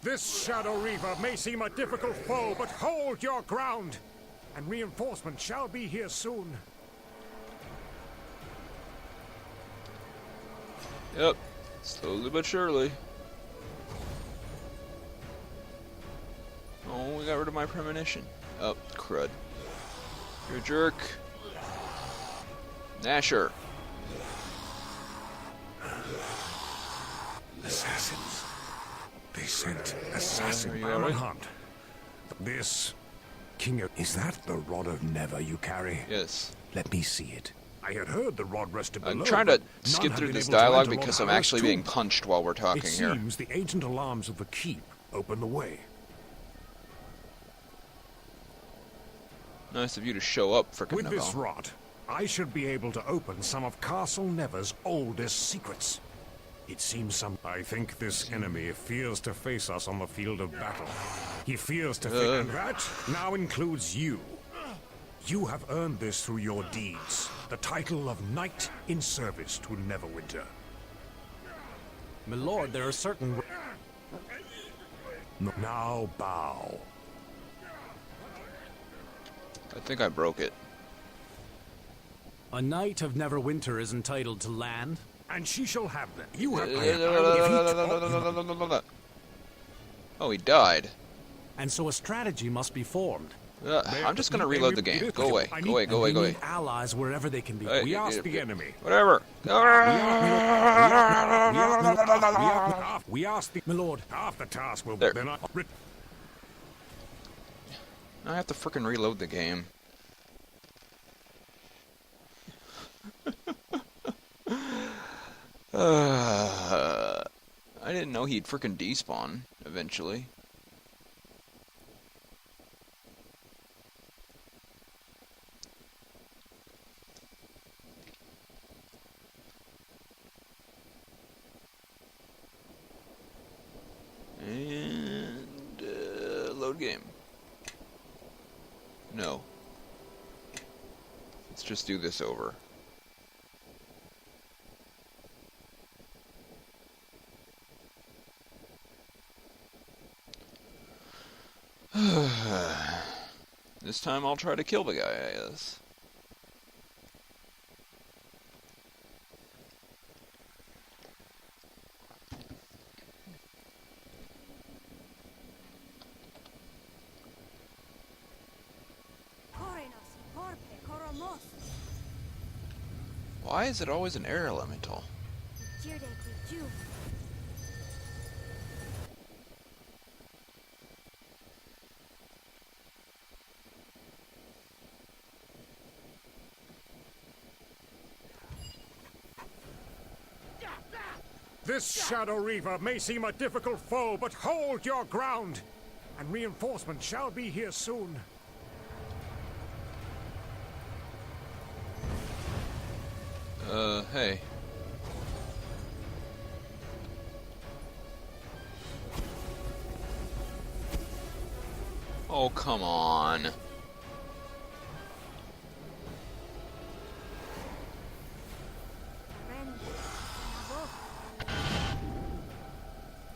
This Shadow Reaver may seem a difficult foe, but hold your ground, and reinforcement shall be here soon. Yep, slowly but surely. Oh, we got rid of my premonition. Oh, crud. You're a jerk. Nasher. Assassins. They sent assassins you on a alright? hunt. This King of... Is that the Rod of Never you carry? Yes. Let me see it. I had heard the rod rested below. I'm trying to but skip none have through been this able to dialogue enter because Lord I'm actually Hallows' being tomb. punched while we're talking It here. seems the ancient alarms of the keep open the way. Nice of you to show up, frickin' With this Neville. rod, I should be able to open some of Castle Never's oldest secrets. It seems I think this enemy fears to face us on the field of battle. He fears to face... And that now includes you. You have earned this through your deeds. The title of Knight in Service to Neverwinter. My lord, there are certain... Now bow. I think I broke it. A knight of Neverwinter is entitled to land. And she shall have them. You have... Oh, he died. And so a strategy must be formed. I'm just gonna reload the game. Go away. Go away. Go away. Go away. Allies wherever they can be. We ask the enemy. Whatever. We ask the... My lord. Half the task will There. be... I have to frickin' reload the game. I didn't know he'd frickin' despawn eventually. And load game. No. Let's just do this over. This time I'll try to kill the guy, I guess. Why is it always an air elemental? This Shadow Reaver may seem a difficult foe, but hold your ground, and reinforcement shall be here soon. Hey. Oh, come on.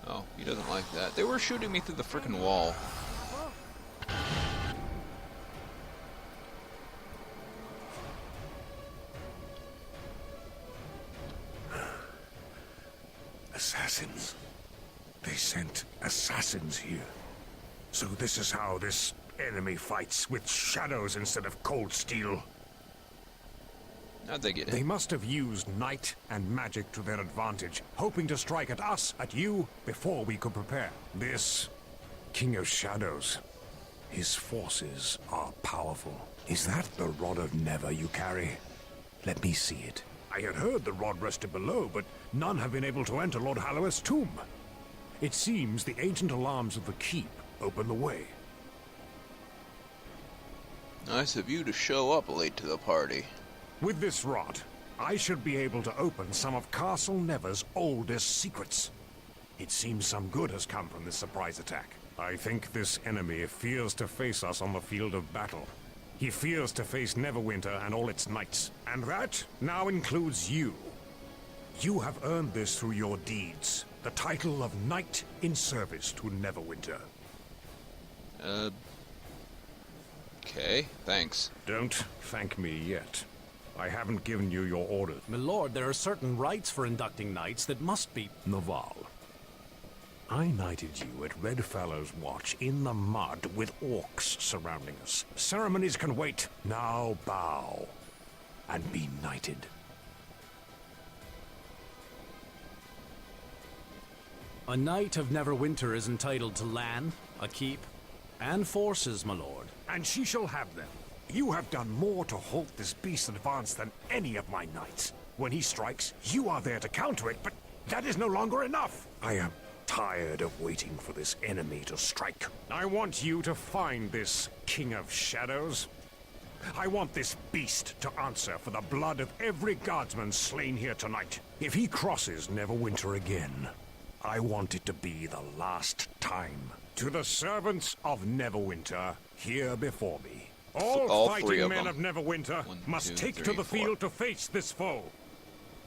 Oh, he doesn't like that. They were shooting me through the frickin' wall. Assassins. They sent assassins here. So this is how this enemy fights, with shadows instead of cold steel. How'd they get They in? must have used night and magic to their advantage, hoping to strike at us, at you, before we could prepare. This King of Shadows, his forces are powerful. Is that the Rod of Never you carry? Let me see it. I had heard the rod rested below, but none have been able to enter Lord Hallows' tomb. It seems the ancient alarms of the keep open the way. Nice of you to show up late to the party. With this rod, I should be able to open some of Castle Never's oldest secrets. It seems some good has come from this surprise attack. I think this enemy fears to face us on the field of battle. He fears to face Neverwinter and all its knights. And that now includes you. You have earned this through your deeds. the title of Knight in Service to Neverwinter. Okay, thanks. Don't thank me yet. I haven't given you your orders. My lord, there are certain rites for inducting knights that must be... Naval, I knighted you at Redfellow's Watch in the mud with orcs surrounding us. Ceremonies can wait. Now bow and be knighted. A knight of Neverwinter is entitled to land, a keep, and forces, my lord. And she shall have them. You have done more to halt this beast's advance than any of my knights. When he strikes, you are there to counter it, but that is no longer enough. I am tired of waiting for this enemy to strike. I want you to find this King of Shadows. I want this beast to answer for the blood of every guardsman slain here tonight. If he crosses Neverwinter again, I want it to be the last time. To the servants of Neverwinter here before me. All three fighting of men them. of Neverwinter must 2, take 3, to the 4. field to face this foe.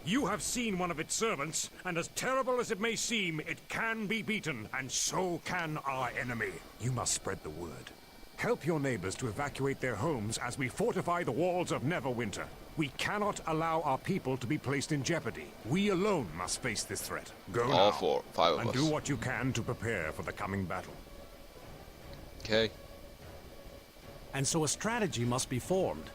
You have seen one of its servants, and as terrible as it may seem, it can be beaten, and so can our enemy. You must spread the word. Help your neighbors to evacuate their homes as we fortify the walls of Neverwinter. We cannot allow our people to be placed in jeopardy. We alone must face this threat. Go All now, 5 of and us. do what you can to prepare for the coming battle. Okay. And so a strategy must be formed.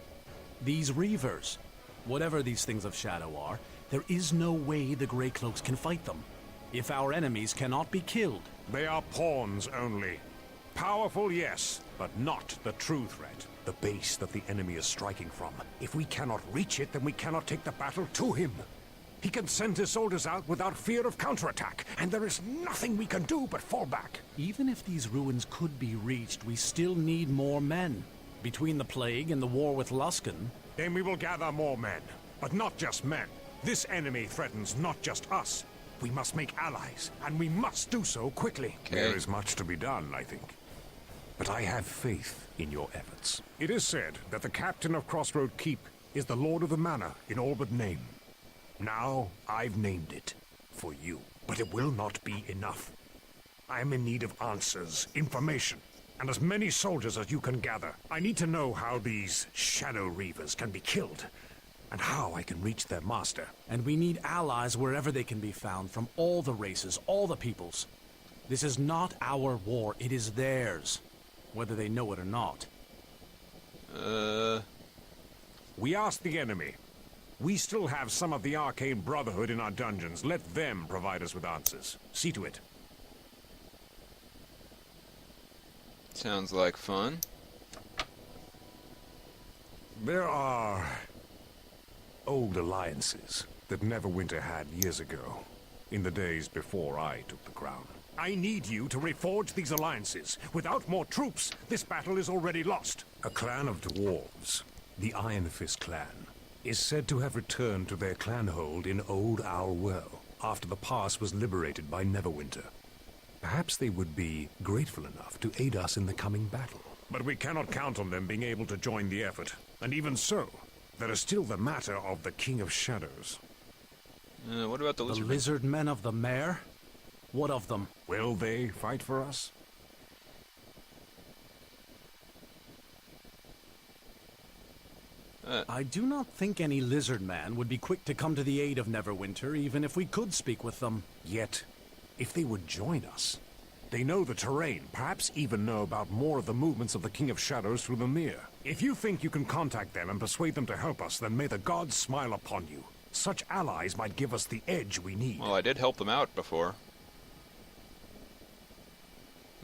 These Reavers, whatever these things of shadow are, there is no way the Grey Cloaks can fight them. If our enemies cannot be killed. They are pawns only. Powerful, yes, but not the true threat. The base that the enemy is striking from. If we cannot reach it, then we cannot take the battle to him. He can send his soldiers out without fear of counterattack, and there is nothing we can do but fall back. Even if these ruins could be reached, we still need more men. Between the plague and the war with Luskan... Then we will gather more men, but not just men. This enemy threatens not just us. We must make allies, and we must do so quickly. Okay. There is much to be done, I think. But I have faith in your efforts. It is said that the captain of Crossroad Keep is the lord of the manor in all but name. Now I've named it for you. But it will not be enough. I am in need of answers, information, and as many soldiers as you can gather. I need to know how these Shadow Reavers can be killed, and how I can reach their master. And we need allies wherever they can be found, from all the races, all the peoples. This is not our war, it is theirs, whether they know it or not. We asked the enemy. We still have some of the Arcane Brotherhood in our dungeons. Let them provide us with answers. See to it. Sounds like fun. There are old alliances that Neverwinter had years ago, in the days before I took the crown. I need you to reforge these alliances. Without more troops, this battle is already lost. A clan of dwarves, the Iron Fist clan, is said to have returned to their clanhold in Old Owl Well after the pass was liberated by Neverwinter. Perhaps they would be grateful enough to aid us in the coming battle. But we cannot count on them being able to join the effort. And even so, there is still the matter of the King of Shadows. What about the The lizard? lizard men of the mare? What of them? Will they fight for us? I do not think any lizard man would be quick to come to the aid of Neverwinter, even if we could speak with them. Yet, if they would join us, they know the terrain, perhaps even know about more of the movements of the King of Shadows through the Mere. If you think you can contact them and persuade them to help us, then may the gods smile upon you. Such allies might give us the edge we need. Well, I did help them out before.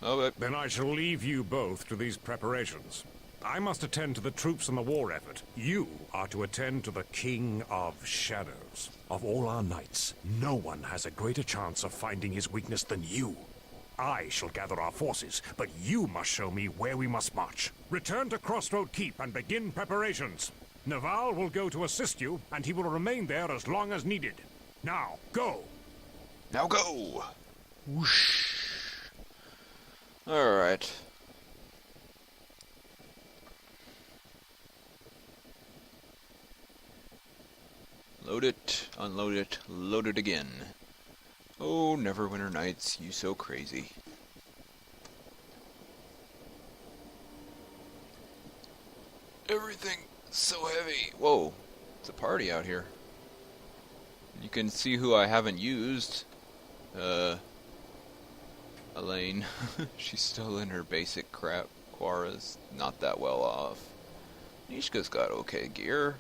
Oh, but Then I shall leave you both to these preparations. I must attend to the troops and the war effort. You are to attend to the King of Shadows. Of all our knights, no one has a greater chance of finding his weakness than you. I shall gather our forces, but you must show me where we must march. Return to Crossroad Keep and begin preparations. Naval will go to assist you, and he will remain there as long as needed. Now, go! now go! Whoosh. Alright. Load it, unload it, load it again. Oh, Neverwinter Nights, you so crazy. Everything so heavy. Whoa, it's a party out here. You can see who I haven't used. Elaine. She's still in her basic crap. Quara's not that well off. Nishka's got okay gear.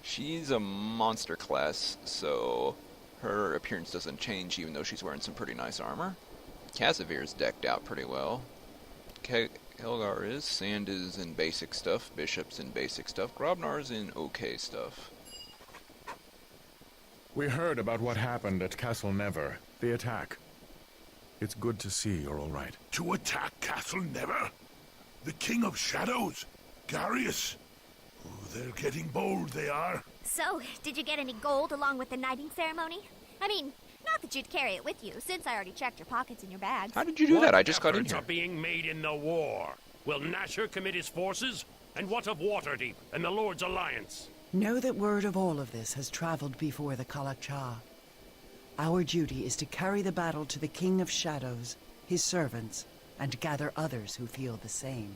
She's a monster class, so her appearance doesn't change even though she's wearing some pretty nice armor. Casimir's decked out pretty well. Helgar is. Sand is in basic stuff. Bishop's in basic stuff. Grobnar's in okay stuff. We heard about what happened at Castle Never, the attack. It's good to see you're all right. To attack Castle Never? The King of Shadows? Garius? Oh, they're getting bold, they are. So, did you get any gold along with the knighting ceremony? I mean, not that you'd carry it with you, since I already checked your pockets and your bags. How did you do that? I just got in Efforts here. are being made in the war. Will Nasher commit his forces? And what of Waterdeep and the Lord's Alliance? Know that word of all of this has traveled before the Kalachar. Our duty is to carry the battle to the King of Shadows, his servants, and gather others who feel the same.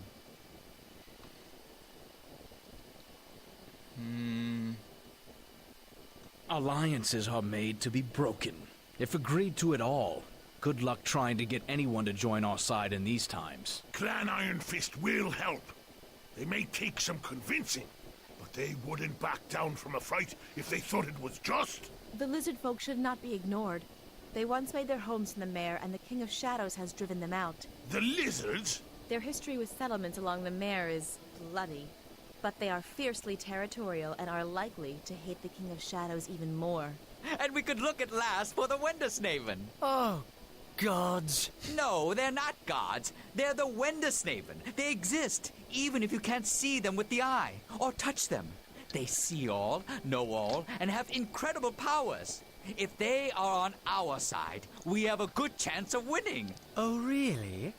Alliances are made to be broken. If agreed to at all, good luck trying to get anyone to join our side in these times. Clan Iron Fist will help. They may take some convincing, but they wouldn't back down from a fight if they thought it was just. The lizard folk should not be ignored. They once made their homes in the Mare, and the King of Shadows has driven them out. The lizards? Their history with settlements along the Mare is bloody, but they are fiercely territorial and are likely to hate the King of Shadows even more. And we could look at last for the Wendersnaven. Oh, gods. No, they're not gods. They're the Wendersnaven. They exist, even if you can't see them with the eye, or touch them. They see all, know all, and have incredible powers. If they are on our side, we have a good chance of winning. Oh, really?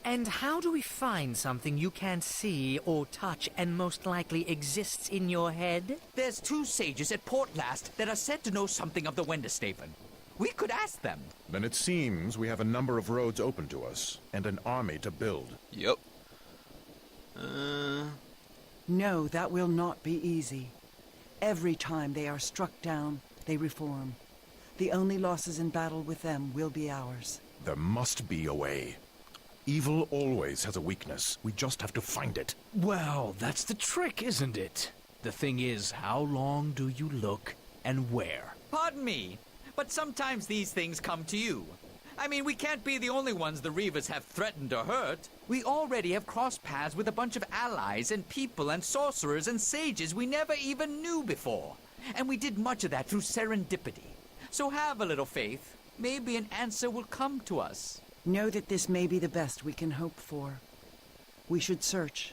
And how do we find something you can't see or touch and most likely exists in your head? There's 2 sages at Portlast that are said to know something of the Wendersnaven. We could ask them. Then it seems we have a number of roads open to us, and an army to build. Yep. No, that will not be easy. Every time they are struck down, they reform. The only losses in battle with them will be ours. There must be a way. Evil always has a weakness. We just have to find it. Well, that's the trick, isn't it? The thing is, how long do you look and where? Pardon me, but sometimes these things come to you. I mean, we can't be the only ones the Reavers have threatened or hurt. We already have crossed paths with a bunch of allies and people and sorcerers and sages we never even knew before. And we did much of that through serendipity. So have a little faith. Maybe an answer will come to us. Know that this may be the best we can hope for. We should search,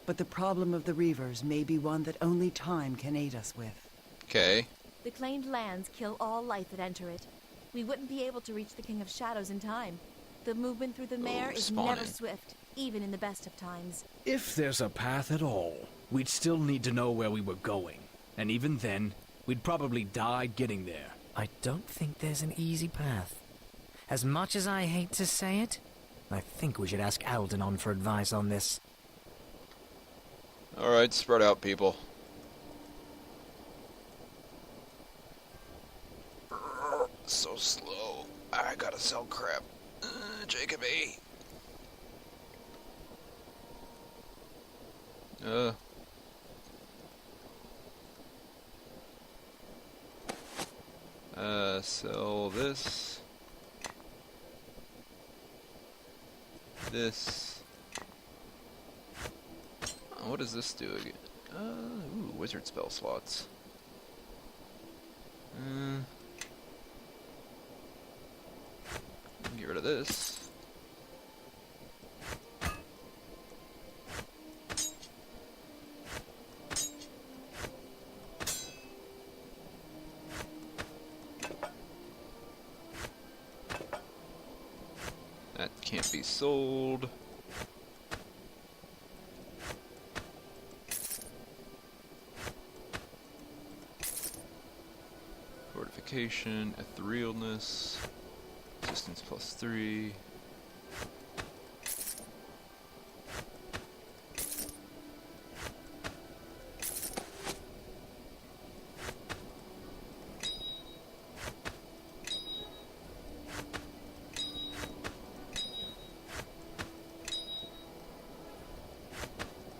but the problem of the Reavers may be one that only time can aid us with. Okay. The claimed lands kill all life that enter it. We wouldn't be able to reach the King of Shadows in time. The movement through the Mare is spawning. never swift, even in the best of times. If there's a path at all, we'd still need to know where we were going. And even then, we'd probably die getting there. I don't think there's an easy path. As much as I hate to say it, I think we should ask Aldenon for advice on this. Alright, spread out, people. So slow. I gotta sell crap. Jacob A. Sell this. This. What does this do again? Ooh, wizard spell slots. Get rid of this. That can't be sold. Purification, etherealness, resistance +3.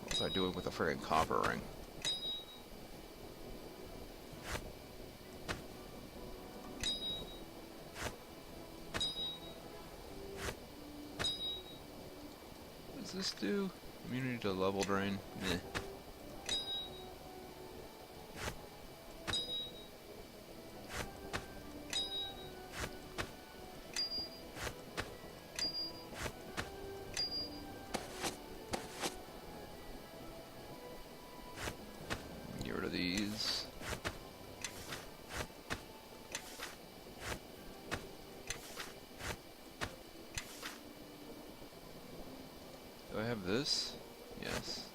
What was I doing with a friggin' copper ring? What does this do? Immunity to level drain? Meh. Get rid of these. Do I have this? Yes.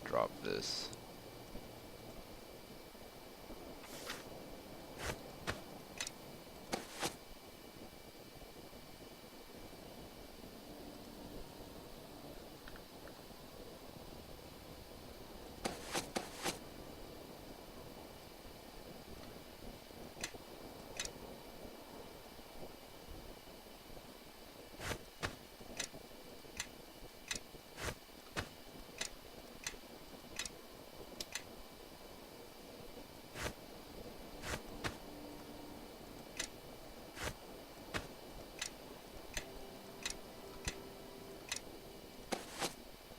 Drop this.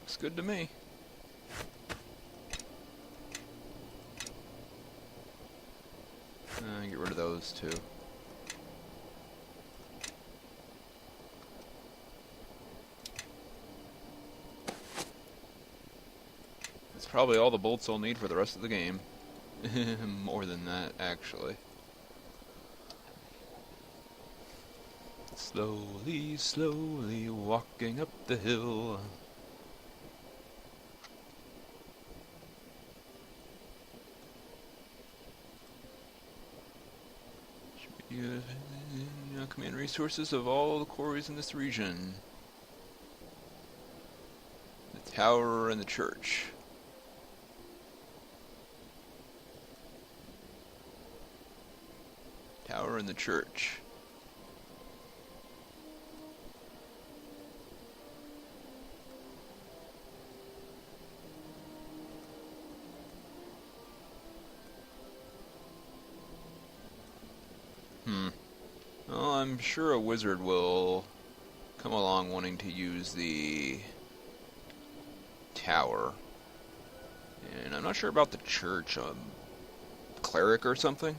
Looks good to me. Get rid of those too. That's probably all the bolts I'll need for the rest of the game. More than that, actually. Slowly, slowly walking up the hill. Command resources of all the quarries in this region. The tower and the church. Tower and the church. Well, I'm sure a wizard will come along wanting to use the tower. And I'm not sure about the church. Cleric or something?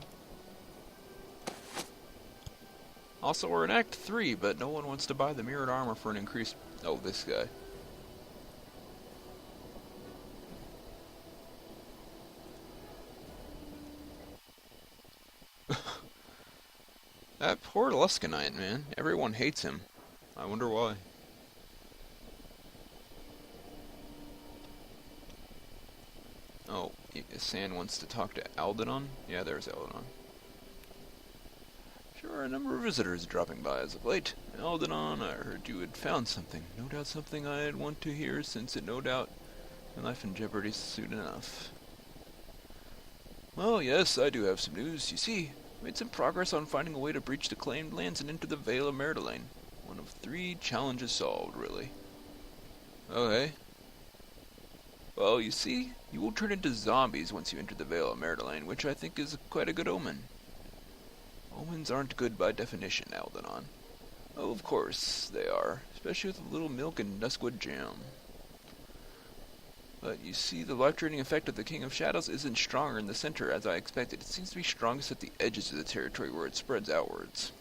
Also, we're in Act 3, but no one wants to buy the mirrored armor for an increased... Oh, this guy. That poor Luscanite, man. Everyone hates him. I wonder why. Oh, San wants to talk to Aldenon? Yeah, there's Aldenon. Sure, a number of visitors dropping by as of late. Aldenon, I heard you had found something. No doubt something I'd want to hear, since it no doubt my life in jeopardy soon enough. Well, yes, I do have some news. You see, made some progress on finding a way to breach the claimed lands and enter the Vale of Merdelane. One of 3 challenges solved, really. Okay. Well, you see, you will turn into zombies once you enter the Vale of Merdelane, which I think is quite a good omen. Omens aren't good by definition, Aldenon. Oh, of course they are, especially with a little milk and Duskwood jam. But you see, the life-draining effect of the King of Shadows isn't stronger in the center as I expected. It seems to be strongest at the edges of the territory where it spreads outwards.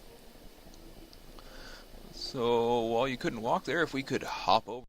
So, while you couldn't walk there, if we could hop over